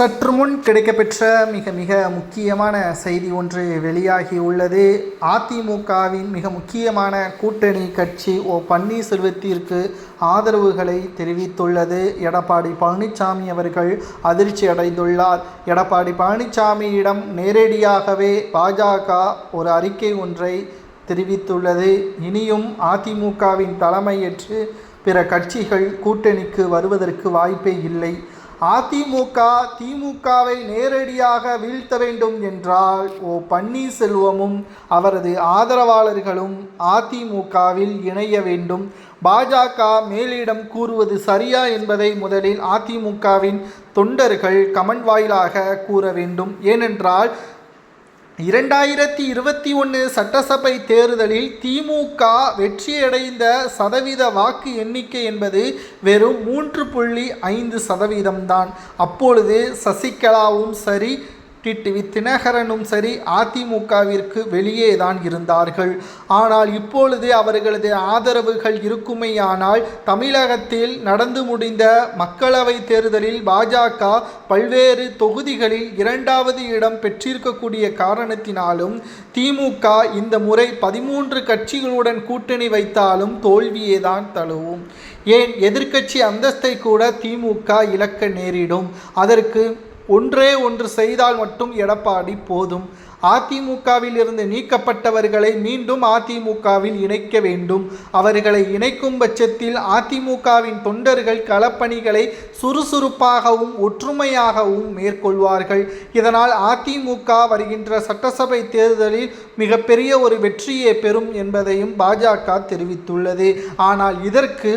சற்று முன் கிடைக்கப்பெற்ற மிக மிக முக்கியமான செய்தி ஒன்று வெளியாகியுள்ளது. அதிமுகவின் மிக முக்கியமான கூட்டணி கட்சி பன்னீர்செல்வத்திற்கு ஆதரவுகளை தெரிவித்துள்ளது. எடப்பாடி பழனிசாமி அவர்கள் அதிர்ச்சி அடைந்துள்ளார். எடப்பாடி பழனிசாமியிடம் நேரடியாகவே பாஜக ஒரு அறிக்கை ஒன்றை தெரிவித்துள்ளது. இனியும் அதிமுகவின் தலைமையேற்று பிற கட்சிகள் கூட்டணிக்கு வருவதற்கு வாய்ப்பே இல்லை. அதிமுக திமுகவை நேரடியாக வீழ்த்த வேண்டும் என்றால் பன்னீர்செல்வமும் அவரது ஆதரவாளர்களும் அதிமுகவில் இணைய வேண்டும். பாஜக மேலிடம் கூறுவது சரியா என்பதை முதலில் அதிமுகவின் தொண்டர்கள் கமெண்ட் வாயிலாக கூற வேண்டும். ஏனென்றால் 2021 சட்டசபை தேர்தலில் திமுக வெற்றியடைந்த சதவீத வாக்கு எண்ணிக்கை என்பது வெறும் 3.5% தான். அப்பொழுது சசிகலாவும் சரி, டிடிவி தினகரனும் சரி அதிமுகவிற்கு வெளியே தான் இருந்தார்கள். ஆனால் இப்பொழுது அவர்களது ஆதரவுகள் இருக்குமேயானால் தமிழகத்தில் நடந்து முடிந்த மக்களவை தேர்தலில் பாஜக பல்வேறு தொகுதிகளில் 2வது இடம் பெற்றிருக்கக்கூடிய காரணத்தினாலும் திமுக இந்த முறை 13 கட்சிகளுடன் கூட்டணி வைத்தாலும் தோல்வியே தான் தழுவும். ஏன் எதிர்க்கட்சி அந்தஸ்தை கூட திமுக இழக்க நேரிடும். அதற்கு ஒன்று செய்தால் மட்டும் எடப்பாடி போதும். அதிமுகவில் இருந்து நீக்கப்பட்டவர்களை மீண்டும் அதிமுகவில் இணைக்க வேண்டும். அவர்களை இணைக்கும் பட்சத்தில் அதிமுகவின் தொண்டர்கள் களப்பணிகளை சுறுசுறுப்பாகவும் ஒற்றுமையாகவும் மேற்கொள்வார்கள். இதனால் அதிமுக வருகின்ற சட்டசபை தேர்தலில் மிகப்பெரிய ஒரு வெற்றியை பெறும் என்பதையும் பாஜக தெரிவித்துள்ளது. ஆனால் இதற்கு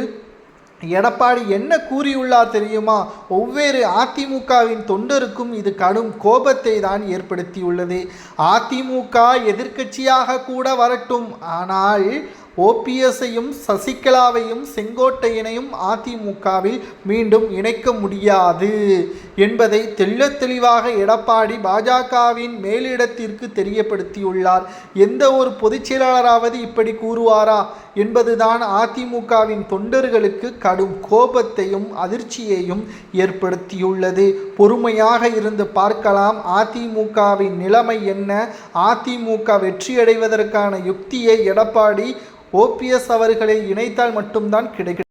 எடப்பாடி என்ன கூறியுள்ளார் தெரியுமா? ஒவ்வொரு அதிமுகவின் தொண்டருக்கும் இது கடும் கோபத்தை தான் ஏற்படுத்தியுள்ளது. அதிமுக எதிர்க்கட்சியாக கூட வரட்டும், ஆனால் ஓபிஎஸ்ஸையும் சசிகலாவையும் செங்கோட்டையனையும் அதிமுகவில் மீண்டும் இணைக்க முடியாது என்பதை தெளிவாக எடப்பாடி பாஜகவின் மேலிடத்திற்கு தெரியப்படுத்தியுள்ளார். எந்த ஒரு பொதுச் செயலாளராவது இப்படி கூறுவாரா என்பதுதான் அதிமுகவின் தொண்டர்களுக்கு கடும் கோபத்தையும் அதிர்ச்சியையும் ஏற்படுத்தியுள்ளது. பொறுமையாக இருந்து பார்க்கலாம் அதிமுகவின் நிலைமை என்ன. அதிமுக வெற்றியடைவதற்கான யுக்தியை எடப்பாடி ஓபிஎஸ் அவர்களை இணைத்தால் மட்டும்தான் கிடைக்கும்.